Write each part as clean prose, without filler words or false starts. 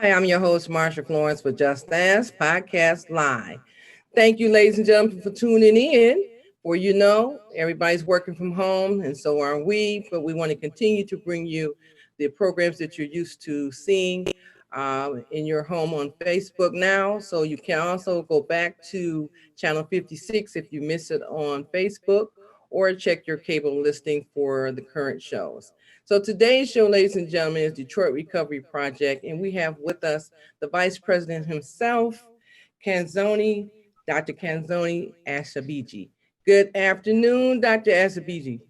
Hi, I'm your host, Marsha Florence with Just Dance Podcast Live. Thank you, ladies and gentlemen, for tuning in. For everybody's working from home, and so are we, but we want to continue to bring you the programs that you're used to seeing in your home on Facebook now. So you can also go back to channel 56 if you miss it on Facebook, or check your cable listing for the current shows. So today's show, ladies and gentlemen, is Detroit Recovery Project, and we have with us the Vice President himself, Kanzoni, Dr. Kanzoni Asabigi. Good afternoon, Dr. Asabigi.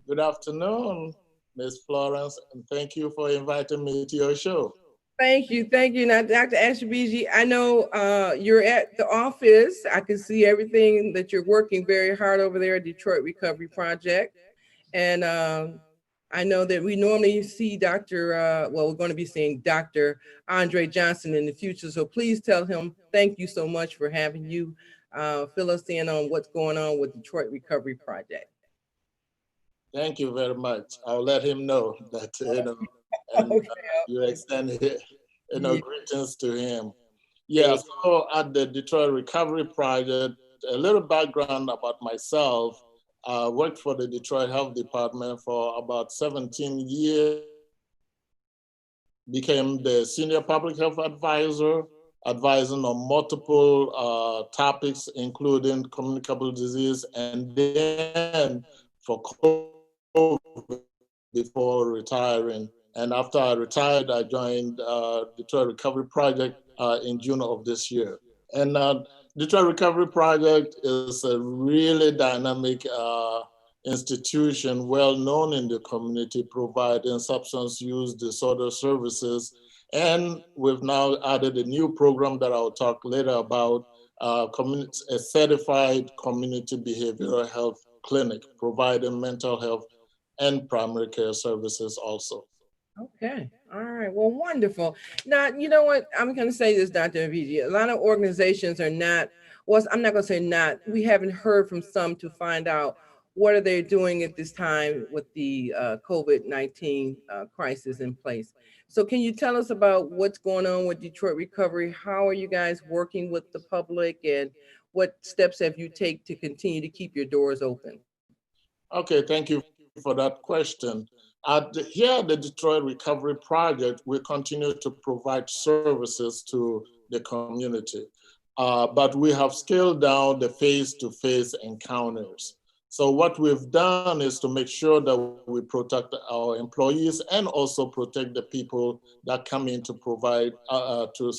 Good afternoon, Ms. Florence, and thank you for inviting me to your show. Thank you. Now, Dr. Asabigi, I know you're at the office. I can see everything that you're working very hard over there at Detroit Recovery Project. And I know that we normally see we're going to be seeing Dr. Andre Johnson in the future. So please tell him thank you so much for having you fill us in on what's going on with Detroit Recovery Project. Thank you very much. I'll let him know that, and okay. You extend, greetings to him. Yeah, so at the Detroit Recovery Project, a little background about myself. I worked for the Detroit Health Department for about 17 years, became the Senior Public Health Advisor, advising on multiple topics, including communicable disease, and then for COVID before retiring. And after I retired, I joined Detroit Recovery Project in June of this year. And Detroit Recovery Project is a really dynamic institution, well known in the community, providing substance use disorder services. And we've now added a new program that I'll talk later about, a certified community behavioral health clinic, providing mental health and primary care services also. Okay. All right. Well, wonderful. Now, you know what? I'm going to say this, Dr. Asabigi. A lot of organizations are not, I'm not going to say not, we haven't heard from some to find out what are they doing at this time with the COVID-19 crisis in place. So can you tell us about what's going on with Detroit Recovery? How are you guys working with the public, and what steps have you taken to continue to keep your doors open? Okay, thank you for that question. Here at the Detroit Recovery Project, we continue to provide services to the community, but we have scaled down the face-to-face encounters. So what we've done is to make sure that we protect our employees and also protect the people that come in to provide, to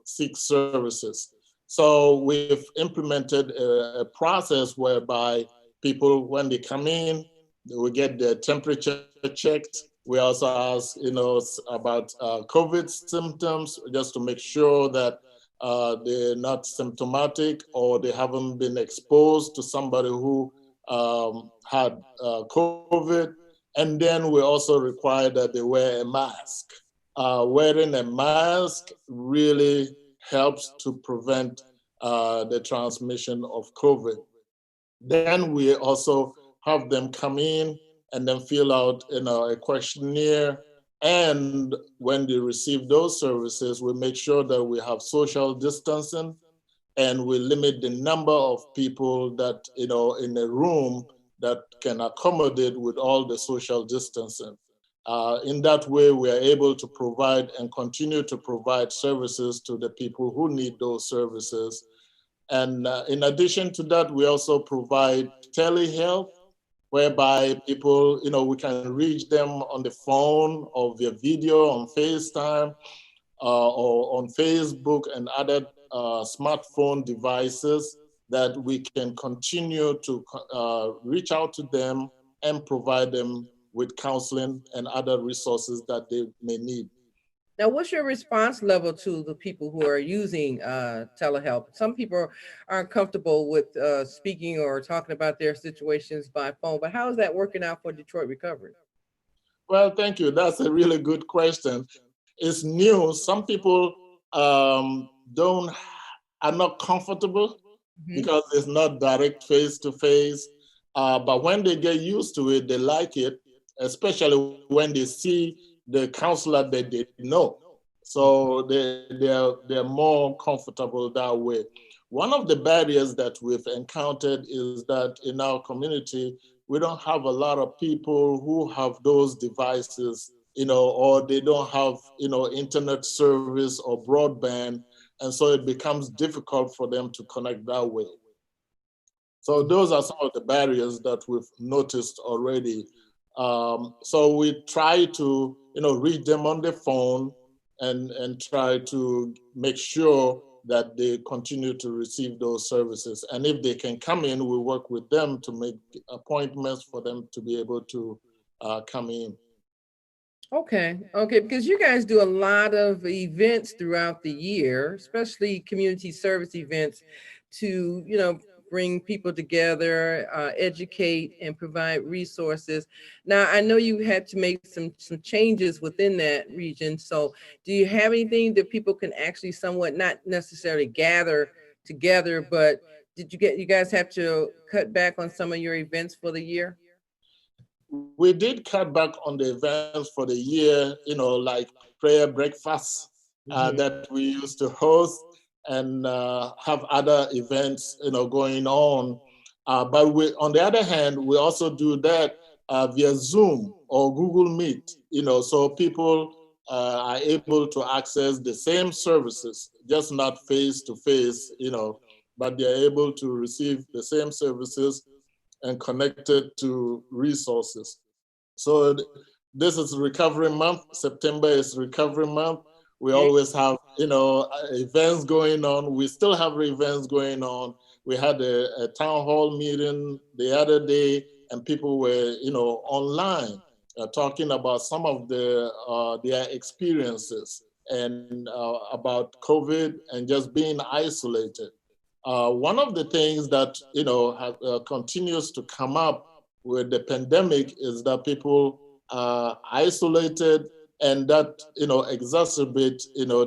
seek services. So we've implemented a process whereby people, when they come in, they will get their temperature checked. We also ask, about COVID symptoms, just to make sure that they're not symptomatic or they haven't been exposed to somebody who had COVID. And then we also require that they wear a mask. Wearing a mask really helps to prevent the transmission of COVID. Then we also have them come in and then fill out a questionnaire. And when they receive those services, we make sure that we have social distancing and we limit the number of people that, in a room that can accommodate with all the social distancing. In that way, we are able to provide and continue to provide services to the people who need those services. And in addition to that, we also provide telehealth, whereby people, we can reach them on the phone or via video on FaceTime or on Facebook and other smartphone devices that we can continue to reach out to them and provide them with counseling and other resources that they may need. Now, what's your response level to the people who are using telehealth? Some people aren't comfortable with speaking or talking about their situations by phone, but how is that working out for Detroit Recovery? Well, thank you. That's a really good question. It's new. Some people don't are not comfortable Mhm. because it's not direct face to face. But when they get used to it, they like it, especially when they see the counselor that they know. So they're more comfortable that way. One of the barriers that we've encountered is that in our community, we don't have a lot of people who have those devices, or they don't have, internet service or broadband. And so it becomes difficult for them to connect that way. So those are some of the barriers that we've noticed already. So we try to, reach them on the phone and try to make sure that they continue to receive those services. And if they can come in, we work with them to make appointments for them to be able to come in. Okay, because you guys do a lot of events throughout the year, especially community service events to, bring people together, educate and provide resources. Now, I know you had to make some changes within that region. So, do you have anything that people can actually somewhat not necessarily gather together, but did you guys have to cut back on some of your events for the year? We did cut back on the events for the year, like prayer breakfasts Mhm. that we used to host and have other events, going on. But on the other hand, we also do that via Zoom or Google Meet, so people are able to access the same services, just not face to face, but they're able to receive the same services and connected to resources. So this is Recovery Month. September is Recovery Month. We Yeah. always have, events going on. We still have events going on. We had a town hall meeting the other day, and people were, online talking about some of their experiences and about COVID and just being isolated. One of the things that continues to come up with the pandemic is that people are isolated, and that exacerbate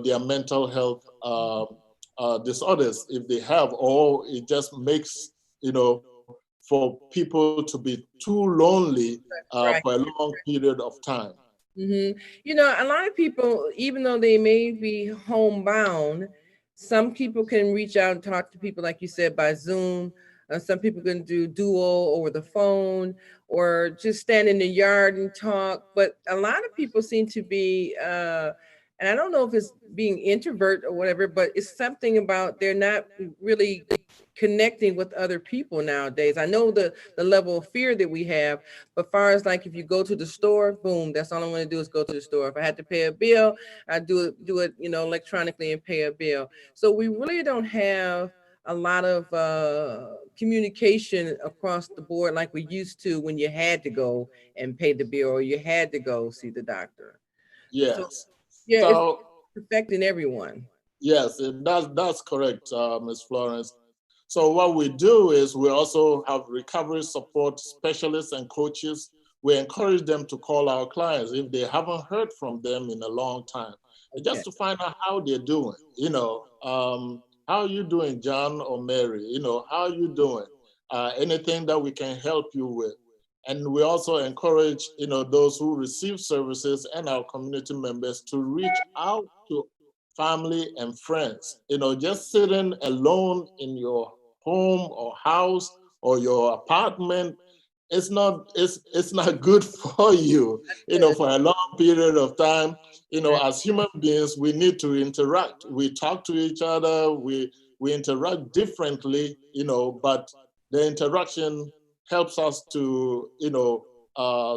their mental health disorders if they have, or it just makes for people to be too lonely for Right. a long period of time. A lot of people, even though they may be homebound, some people can reach out and talk to people, like you said, by Zoom. Some people can do duo over the phone or just stand in the yard and talk. But a lot of people seem to be, and I don't know if it's being introvert or whatever, but it's something about they're not really connecting with other people nowadays. I know the level of fear that we have, but far as like if you go to the store, boom, that's all I want to do is go to the store. If I had to pay a bill, I do it, electronically and pay a bill. So we really don't have a lot of communication across the board like we used to when you had to go and pay the bill or you had to go see the doctor. So Yes. yeah, it's So affecting everyone. yes, that's correct, Ms. Florence. So what we do is we also have recovery support specialists and coaches. We encourage them to call our clients if they haven't heard from them in a long time, and Okay. just to find out how they're doing. How are you doing, John or Mary? How are you doing? Anything that we can help you with. And we also encourage, those who receive services and our community members to reach out to family and friends. Just sitting alone in your home or house or your apartment, it's not good for you, Good. for a long period of time. Right. As human beings, we need to interact. We talk to each other, we interact differently, but the interaction helps us to,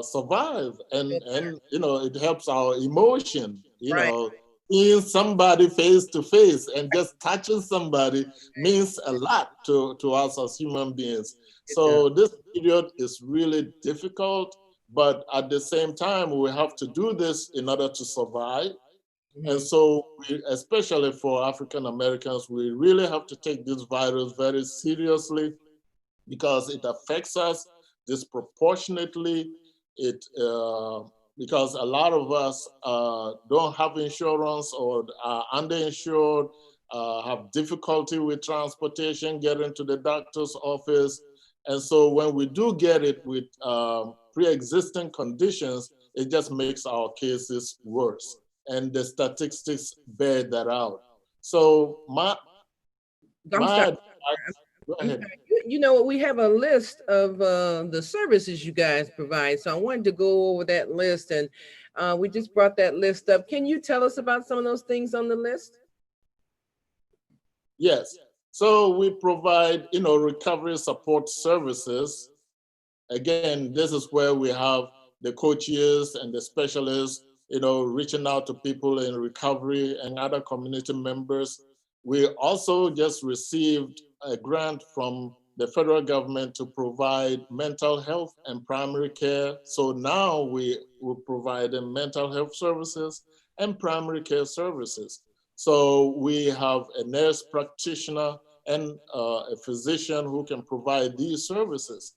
survive, and it helps our emotion, Right. seeing somebody face to face and just touching somebody means a lot to us as human beings. So this period is really difficult, but at the same time, we have to do this in order to survive. And so, especially for African Americans, we really have to take this virus very seriously because it affects us disproportionately. Because a lot of us don't have insurance or are underinsured, have difficulty with transportation, getting to the doctor's office. And so when we do get it with pre-existing conditions, it just makes our cases worse. And the statistics bear that out. So I'm sorry. my advice, go I'm ahead. sorry. We have a list of the services you guys provide. So I wanted to go over that list, and we just brought that list up. Can you tell us about some of those things on the list? Yes. So we provide, recovery support services. Again, this is where we have the coaches and the specialists, reaching out to people in recovery and other community members. We also just received a grant from the federal government to provide mental health and primary care. So now we will provide mental health services and primary care services. So we have a nurse practitioner and a physician who can provide these services.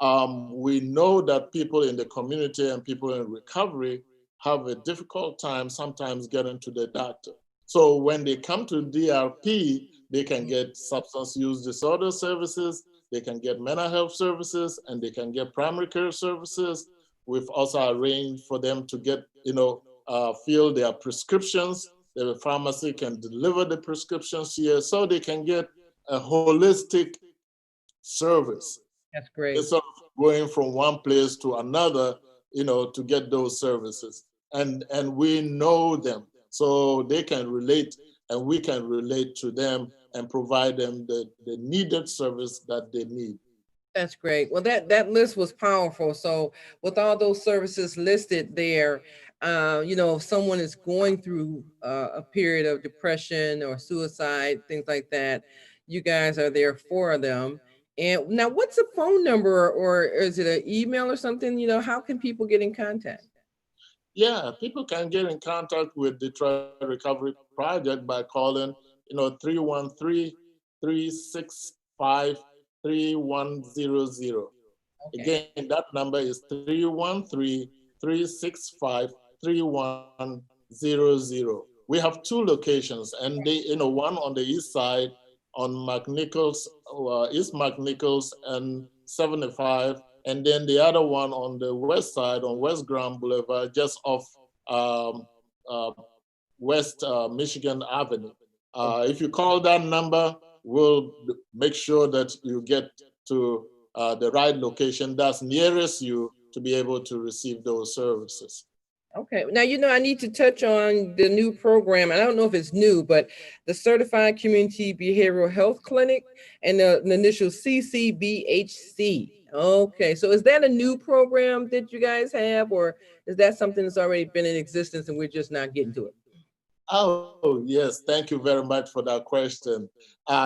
We know that people in the community and people in recovery have a difficult time sometimes getting to the doctor. So when they come to DRP, they can get substance use disorder services, they can get mental health services, and they can get primary care services. We've also arranged for them to get, fill their prescriptions. The pharmacy can deliver the prescriptions here so they can get a holistic service. That's great. Instead of going from one place to another, to get those services. And we know them, so they can relate and we can relate to them and provide them the needed service that they need. That's great. Well, that list was powerful. So, with all those services listed there, if someone is going through a period of depression or suicide, things like that, you guys are there for them. And now, what's a phone number, or is it an email or something? How can people get in contact? Yeah, people can get in contact with Detroit Recovery Project by calling, 313 365 3100. Okay. Again, that number is 313-365-3100. We have two locations, and one on the east side on McNichols, East McNichols and 75, and then the other one on the west side on West Grand Boulevard, just off um, uh, West Michigan Avenue. If you call that number, we'll make sure that you get to the right location that's nearest you to be able to receive those services. Okay. Now, I need to touch on the new program. I don't know if it's new, but the Certified Community Behavioral Health Clinic and the initial CCBHC. Okay. So is that a new program that you guys have, or is that something that's already been in existence and we're just not getting to it? Oh, yes. Thank you very much for that question.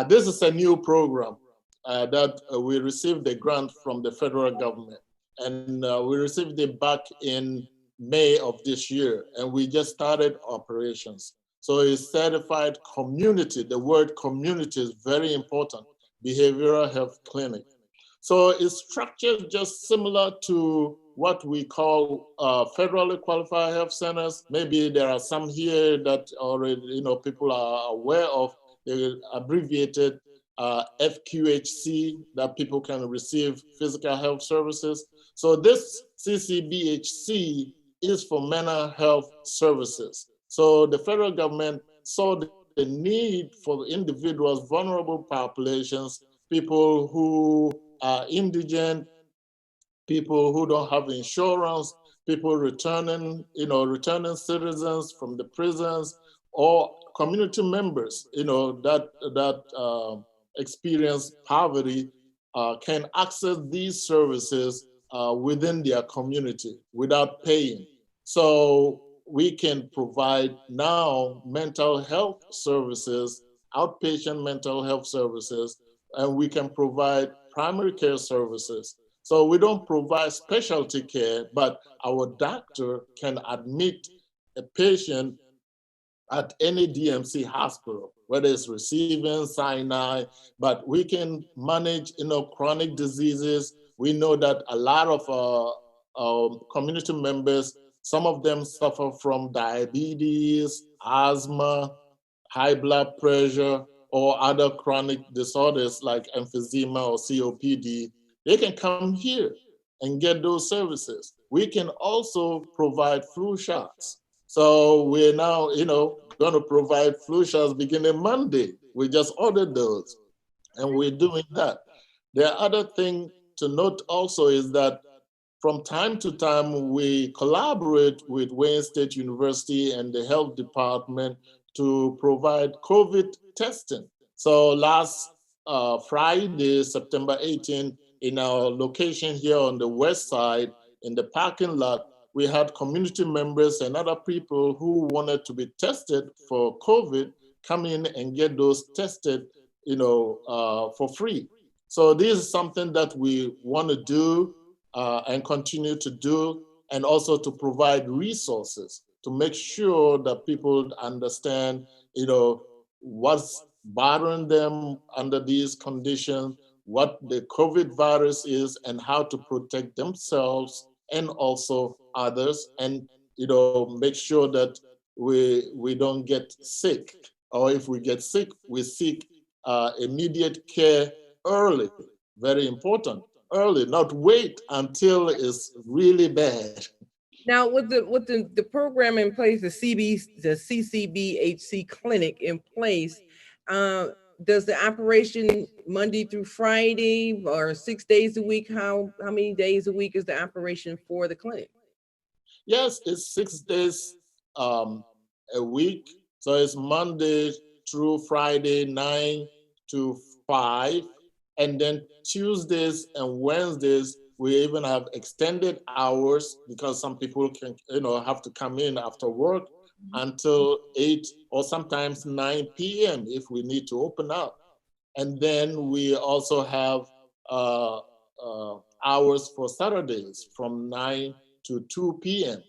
This is a new program that we received a grant from the federal government. And we received it back in May of this year. And we just started operations. So it's certified community. The word community is very important. Behavioral health clinic. So it's structured just similar to what we call federally qualified health centers. Maybe there are some here that already people are aware of. They abbreviated FQHC, that people can receive physical health services. So this CCBHC is for mental health services. So the federal government saw the need for individuals, vulnerable populations, people who are indigent, people who don't have insurance, people returning citizens from the prisons, or community members, that experience poverty, can access these services within their community without paying. So we can provide now mental health services, outpatient mental health services, and we can provide primary care services. So we don't provide specialty care, but our doctor can admit a patient at any DMC hospital, whether it's receiving, Sinai, but we can manage, chronic diseases. We know that a lot of community members, some of them suffer from diabetes, asthma, high blood pressure, or other chronic disorders like emphysema or COPD. They can come here and get those services. We can also provide flu shots. So we're now, going to provide flu shots beginning Monday. We just ordered those, and we're doing that. The other thing to note also is that from time to time, we collaborate with Wayne State University and the health department to provide COVID testing. So last Friday, September 18th, in our location here on the west side, in the parking lot, we had community members and other people who wanted to be tested for COVID come in and get those tested, for free. So this is something that we want to do and continue to do, and also to provide resources to make sure that people understand, what's bothering them under these conditions, what the COVID virus is, and how to protect themselves and also others, and make sure that we don't get sick, or if we get sick, we seek immediate care early. Very important, early, not wait until it's really bad. Now, with the program in place, the CCBHC clinic in place, uh, does the operation Monday through Friday or 6 days a week? How many days a week is the operation for the clinic? Yes, it's 6 days a week. So it's Monday through Friday, 9 to 5. And then Tuesdays and Wednesdays, we even have extended hours because some people can, have to come in after work until 8 or sometimes 9 p.m. if we need to open up. And then we also have uh, hours for Saturdays from 9 to 2 p.m.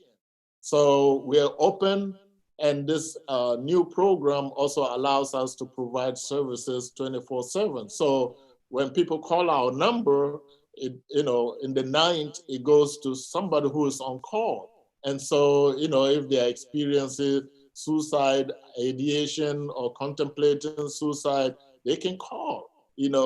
So we're open, and this new program also allows us to provide services 24/7. So when people call our number, in the night, it goes to somebody who is on call. And so, if they're experiencing suicide ideation or contemplating suicide, they can call.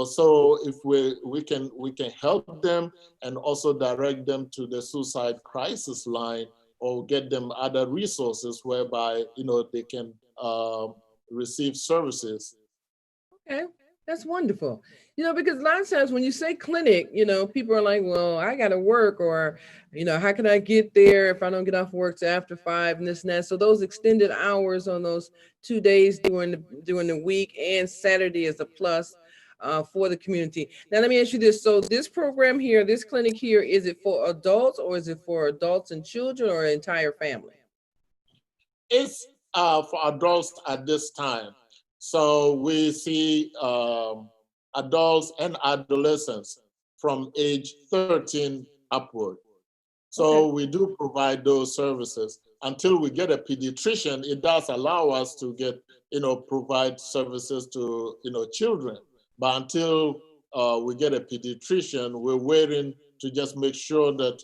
So if we can help them and also direct them to the suicide crisis line, or get them other resources whereby they can receive services. Okay, that's wonderful. Because a lot of times when you say clinic, people are like, well, I got to work, or, how can I get there if I don't get off work till after 5 and this and that. So those extended hours on those 2 days during the week and Saturday is a plus for the community. Now, let me ask you this. So this program here, this clinic here, is it for adults, or is it for adults and children, or an entire family? It's for adults at this time. So we see adults and adolescents from age 13 upward. Okay. So we do provide those services. Until we get a pediatrician, it does allow us to provide services to, children. But until we get a pediatrician, we're waiting to just make sure that,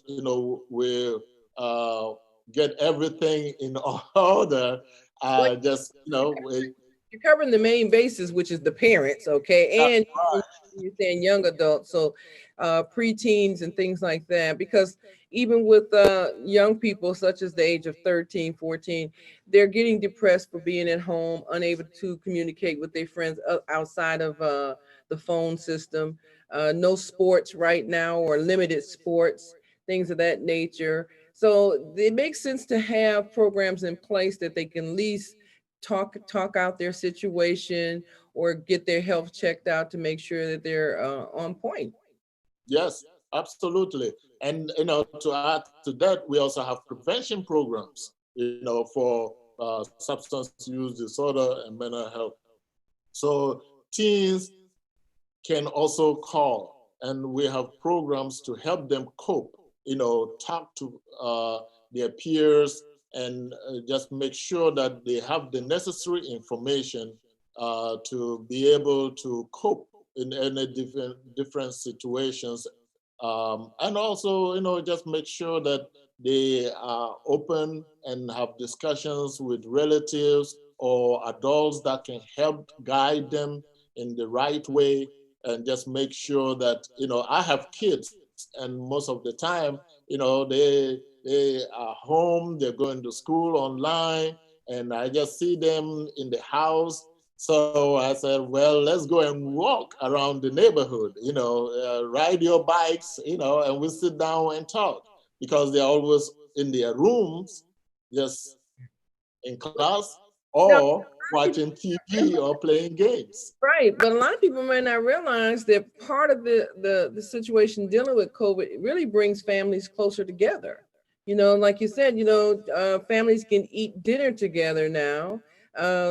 we uh, get everything in order. Well, Just, you're covering the main bases, which is the parents, okay, and you're saying young adults, so preteens and things like that. Because even with young people, such as the age of 13, 14, they're getting depressed for being at home, unable to communicate with their friends outside of the phone system. No sports right now, or limited sports, things of that nature. So it makes sense to have programs in place that they can at least talk out their situation, or get their health checked out to make sure that they're on point. yes, absolutely. And to add to that, we also have prevention programs. for substance use disorder and mental health. So teens can also call, and we have programs to help them cope, talk to their peers, and just make sure that they have the necessary information to be able to cope in any different situations. And also, just make sure that they are open and have discussions with relatives or adults that can help guide them in the right way, and just make sure that, I have kids, and most of the time, they are home, they're going to school online, and I just see them in the house. So I said, well, let's go and walk around the neighborhood, ride your bikes, and we sit down and talk, because they're always in their rooms, just in class, Now, or watching TV or playing games. right, but a lot of people may not realize that part of the situation dealing with COVID really brings families closer together. Like you said, families can eat dinner together now,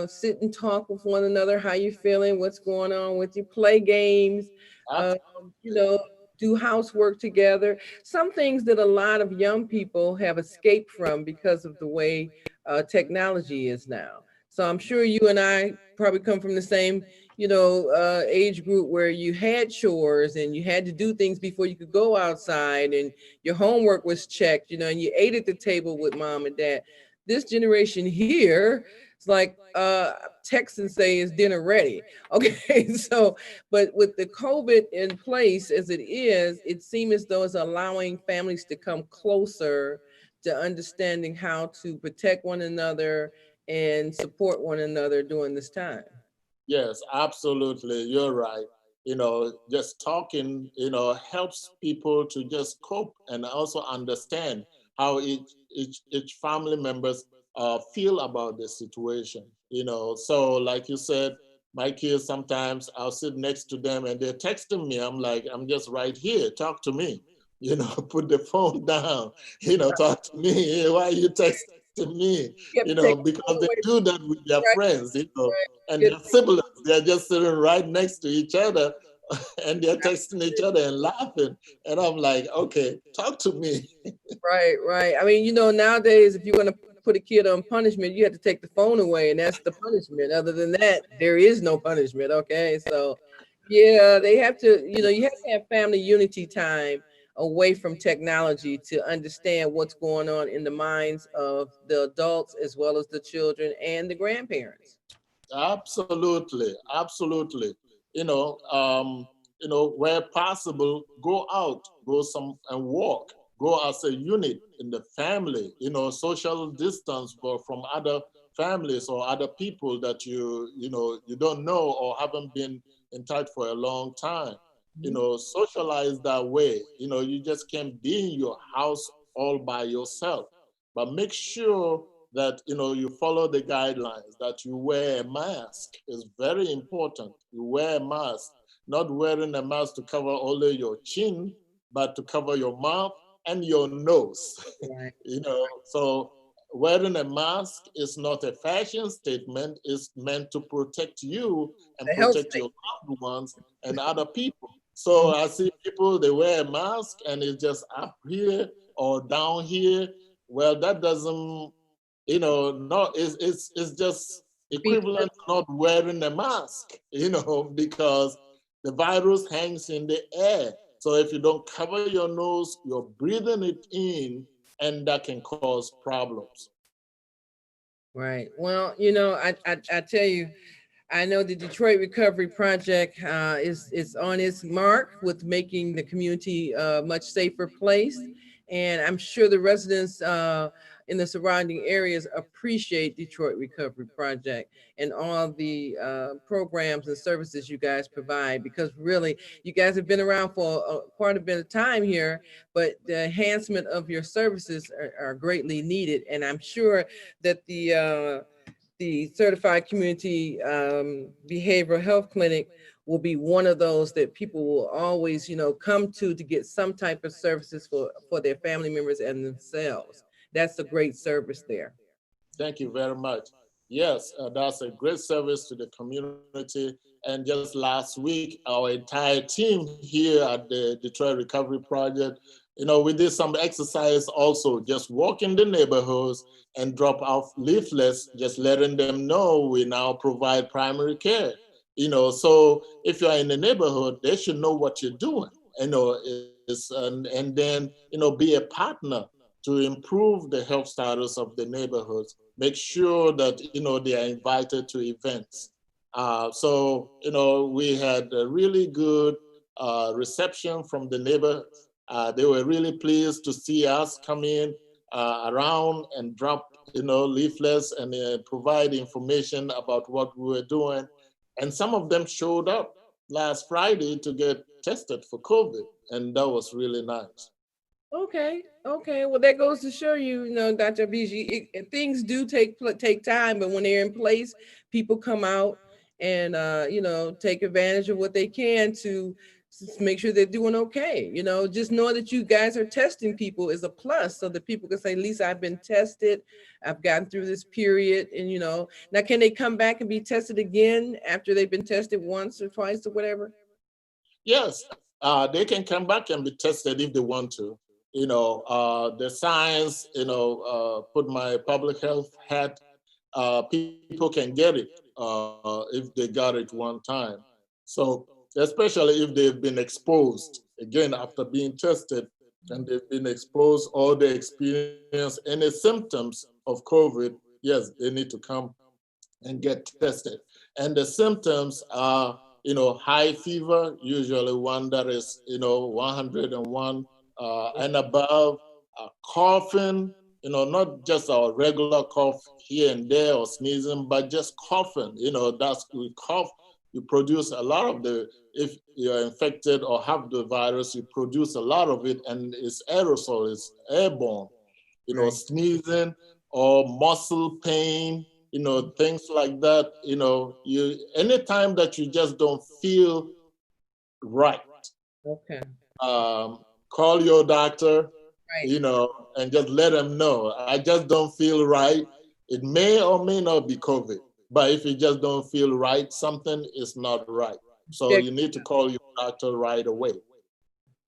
sit and talk with one another. How you feeling? What's going on with you? Play games, uh, you Absolutely. know, do housework together. Some things that a lot of young people have escaped from because of the way technology is now. So I'm sure you and I probably come from the same, age group where you had chores and you had to do things before you could go outside, and your homework was checked, and you ate at the table with mom and dad. This generation here, it's like text and say, is dinner ready? Okay, so but with the COVID in place as it is, it seems as though it's allowing families to come closer to understanding how to protect one another and support one another during this time. Yes, absolutely. You're right. Just talking, helps people to just cope and also understand how each family members feel about the situation. So like you said, my kids, sometimes I'll sit next to them and they're texting me. I'm like, I'm just right here. Talk to me. Put the phone down. Talk to me. Why are you texting me? You have to take the Because they phone away. do that with their Right, friends. right. And Get their siblings. They're just sitting right next to each other and they're texting each other and laughing. And I'm like, okay, talk to me. right, right. I mean, nowadays, if you're going to put a kid on punishment, you have to take the phone away, and that's the punishment. Other than that, there is no punishment. Okay. So, yeah, they have to, you have to have family unity time away from technology to understand what's going on in the minds of the adults as well as the children and the grandparents. Absolutely, absolutely. Where possible, go out, go some and walk, go as a unit in the family. Social distance from other families or other people that you don't know or haven't been in touch for a long time. Mhm. Socialize that way. You just can't be in your house all by yourself, but make sure that you follow the guidelines, that you wear a mask is very important. You wear a mask, not wearing a mask to cover only your chin, but to cover your mouth and your nose. Right. So wearing a mask is not a fashion statement. It's meant to protect you and The health protect your state. loved ones and other people. So I see people, they wear a mask and it's just up here or down here. Well, that doesn't, no, it's just Defeat the equivalent purpose. to not wearing a mask, because the virus hangs in the air. So if you don't cover your nose, you're breathing it in, and that can cause problems. Right. Well, I tell you, I know the Detroit Recovery Project is on its mark with making the community a much safer place, and I'm sure the residents in the surrounding areas appreciate Detroit Recovery Project and all the programs and services you guys provide. Because really, you guys have been around for quite a bit of time here, but the enhancement of your services are greatly needed, and I'm sure that the certified community behavioral health clinic will be one of those that people will always come to get some type of services for their family members and themselves. That's a great service there. Thank you very much. Yes, that's a great service to the community. And just last week, our entire team here at the Detroit Recovery Project, we did some exercise also, just walk in the neighborhoods and drop off leaflets, just letting them know we now provide primary care. So if you're in the neighborhood, they should know what you're doing. And then be a partner to improve the health status of the neighborhoods. Make sure that they are invited to events. So we had a really good reception from the neighbors. They were really pleased to see us come in around and drop leaflets and provide information about what we were doing. And some of them showed up last Friday to get tested for COVID, and that was really nice. Okay, okay. Well, that goes to show you, Dr. Abiji, things do take time, but when they're in place, people come out and take advantage of what they can to make sure they're doing okay. Just know that you guys are testing people is a plus, so that people can say, "At least I've been tested, I've gotten through this period," and now can they come back and be tested again after they've been tested once or twice or whatever? Yes, they can come back and be tested if they want to. The science, put my public health hat, people can get it if they got it one time. So, especially if they've been exposed, again, after being tested and they've been exposed or they experience any symptoms of COVID, yes, they need to come and get tested. And the symptoms are, high fever, usually one that is, 101 and above, coughing, not just our regular cough here and there or sneezing, but just coughing, that's we cough. You produce a lot of if you're infected or have the virus, you produce a lot of it and it's aerosol, it's airborne, Right. sneezing or muscle pain, things like that. Anytime that you just don't feel right, Okay. call your doctor, Right. and just let them know, I just don't feel right. It may or may not be COVID, but if you just don't feel right, something is not right. So Check. you need to call your doctor right away.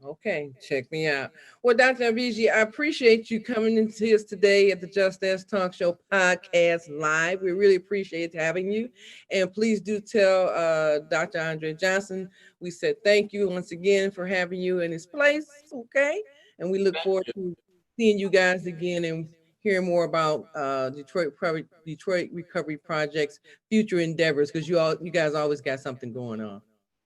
Okay, check me out. Well, Dr. Abiji, I appreciate you coming into us today at the Just Dance Talk Show podcast live. We really appreciate having you. And please do tell Dr. Andre Johnson we said thank you once again for having you in his place. Okay. And we look forward to seeing you guys again and hearing more about Detroit Recovery Project's future endeavors, because you guys always got something going on.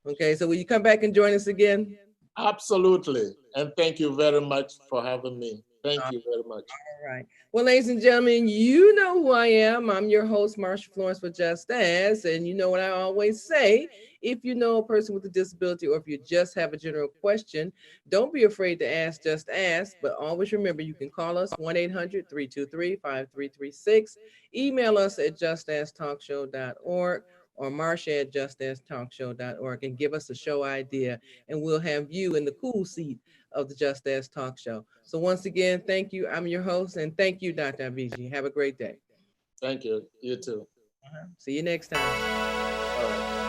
Okay. So will you come back and join us again? Absolutely. And thank you very much for having me. Thank All you very much. right. Well, ladies and gentlemen, you know who I am. I'm your host, Marsha Florence for Just As. And you know what I always say, if you know a person with a disability or if you just have a general question, don't be afraid to ask, just ask. But always remember, you can call us 1-800-323-5336. Email us at justastalkshow.org or Marsha at justastalkshow.org and give us a show idea. And we'll have you in the cool seat of the Just As Talk Show. So once again, thank you. I'm your host, and thank you, Dr. Avicii. Have a great day. Thank you. You too. See you next time. All right.